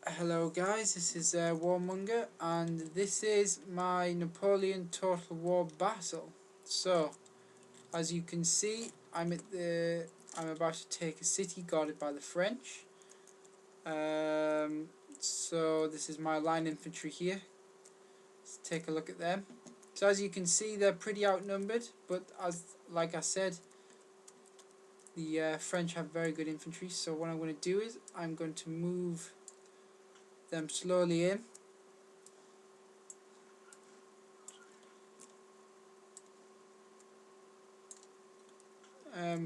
Hello guys, this is Warmonger, and this is my Napoleon Total War battle. So, as you can see, I'm about to take a city guarded by the French. So this is my line infantry here. Let's take a look at them. So as you can see, they're pretty outnumbered, but like I said, the French have very good infantry. So what I'm going to do is I'm going to move them slowly in.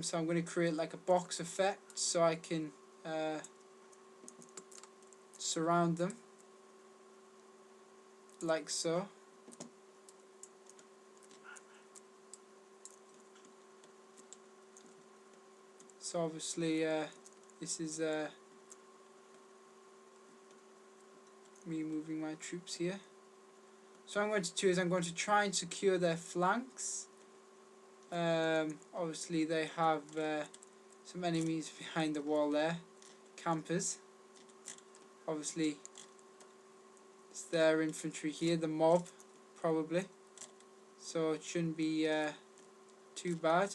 So I'm going to create like a box effect so I can surround them like so. So obviously this is me moving my troops here. So what I'm going to do is I'm going to try and secure their flanks. Obviously they have some enemies behind the wall there, campers. Obviously it's their infantry here, the mob probably, so it shouldn't be too bad.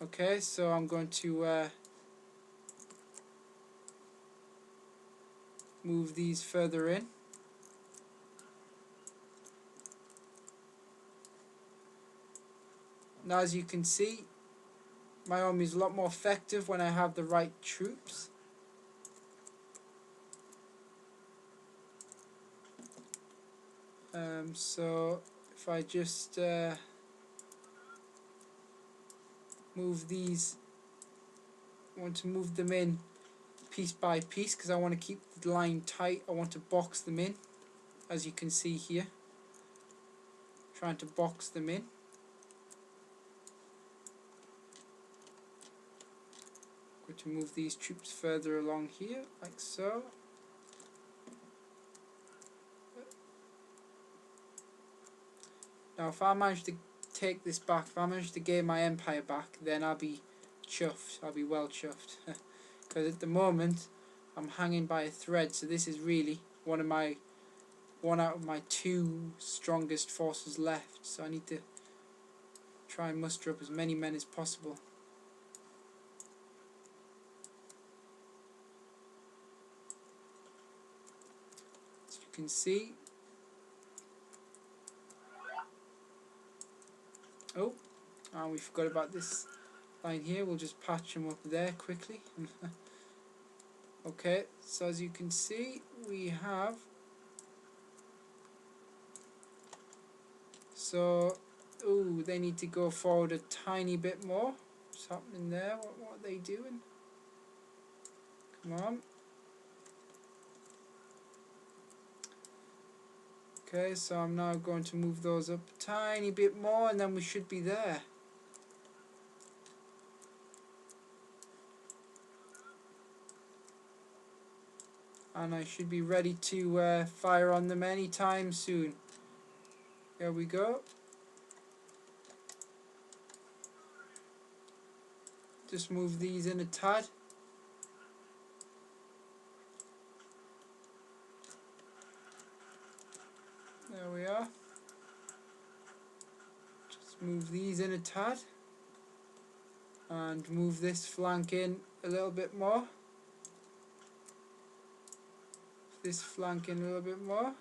Okay, so I'm going to move these further in. Now as you can see, my army is a lot more effective when I have the right troops. So if I just move these, I want to move them in piece by piece because I want to keep the line tight. I want to box them in, as you can see here, trying to box them in. I'm going to move these troops further along here like so. Now if I manage to take this back, if I manage to gain my empire back, then I'll be chuffed. I'll be well chuffed. Because at the moment I'm hanging by a thread, so this is really one out of my two strongest forces left, so I need to try and muster up as many men as possible. As you can see, we forgot about this line here. We'll just patch them up there quickly. Okay, so as you can see, we have they need to go forward a tiny bit more. What's happening there? What are they doing? Come on. Okay, so I'm now going to move those up a tiny bit more, and then we should be there. And I should be ready to fire on them anytime soon. Here we go. Just move these in a tad. There we are. Just move these in a tad. And move this flank in a little bit more. This flank in a little bit more.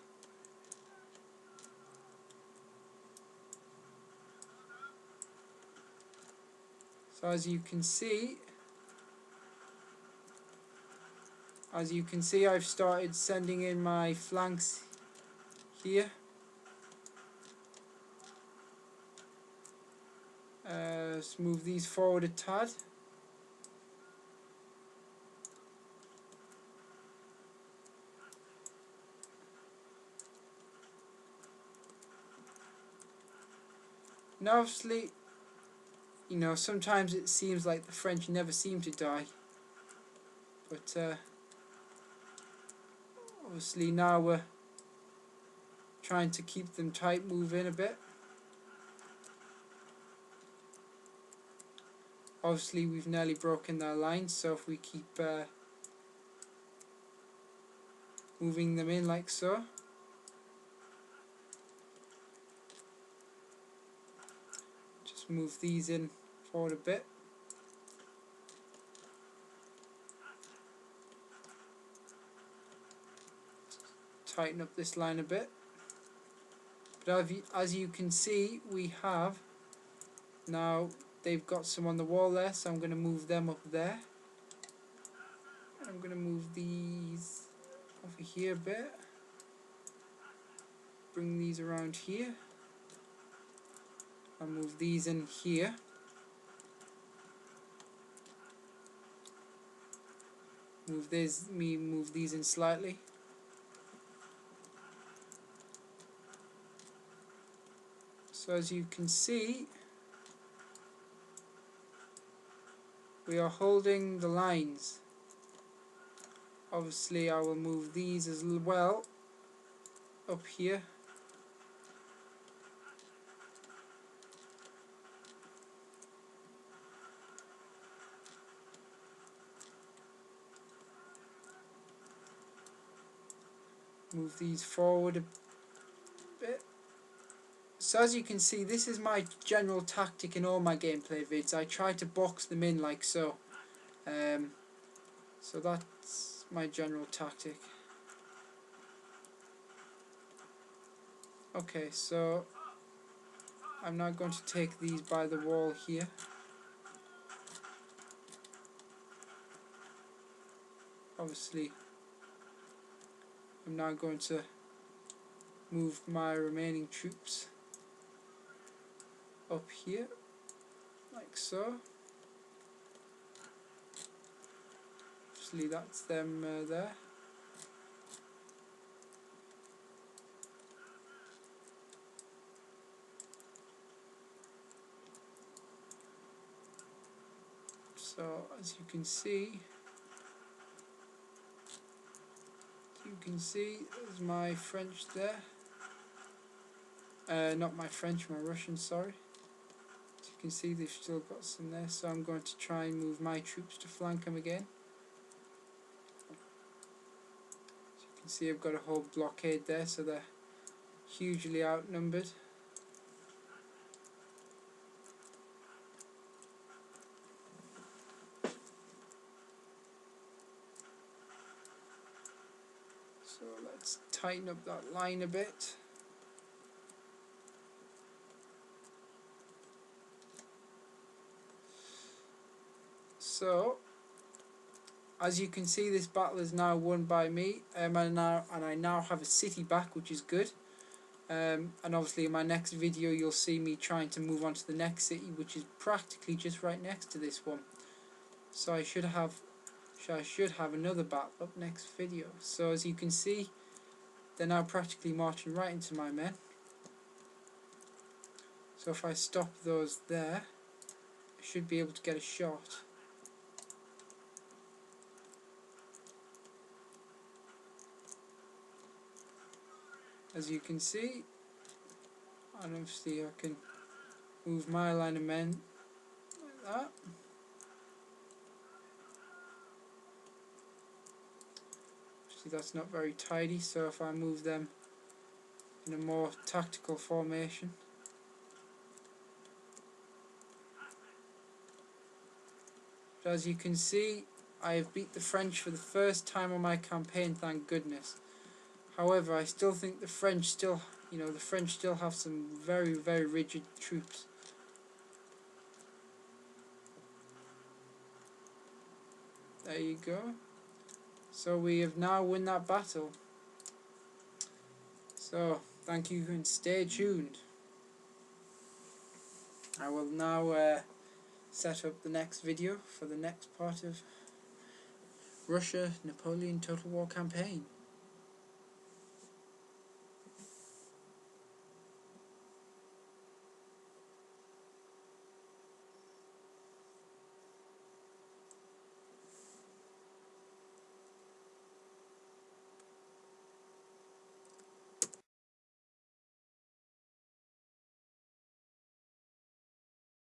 So as you can see, I've started sending in my flanks here. Let's move these forward a tad. Now obviously, sometimes it seems like the French never seem to die. But obviously now we're trying to keep them tight, move in a bit. Obviously we've nearly broken their lines, so if we keep moving them in like so, just move these in forward a bit. Tighten up this line a bit. But as you can see, we have now, they've got some on the wall there, so I'm going to move them up there. I'm going to move these over here a bit. Bring these around here. I'll move these in here. Move these in slightly. So as you can see, we are holding the lines. Obviously I will move these as well up here. Move these forward a bit. So as you can see, this is my general tactic in all my gameplay vids. I try to box them in like so. So that's my general tactic. Okay, so I'm now going to take these by the wall here. Obviously, I'm now going to move my remaining troops up here, like so. Obviously that's them there. So as you can see, there's my French there. Not my French, my Russian, sorry. As you can see, they've still got some there, so I'm going to try and move my troops to flank them again. As you can see, I've got a whole blockade there, so they're hugely outnumbered. So let's tighten up that line a bit. So as you can see, this battle is now won by me, and I now have a city back, which is good. And obviously in my next video you'll see me trying to move on to the next city, which is practically just right next to this one. So I should have another battle up next video. So as you can see, they're now practically marching right into my men. So if I stop those there, I should be able to get a shot. As you can see, and obviously I can move my line of men like that. Obviously that's not very tidy, so if I move them in a more tactical formation. But as you can see, I have beat the French for the first time on my campaign, thank goodness. However, I still think the French still have some very, very rigid troops. There you go. So we have now won that battle. So, thank you and stay tuned. I will now set up the next video for the next part of Russia Napoleon Total War Campaign.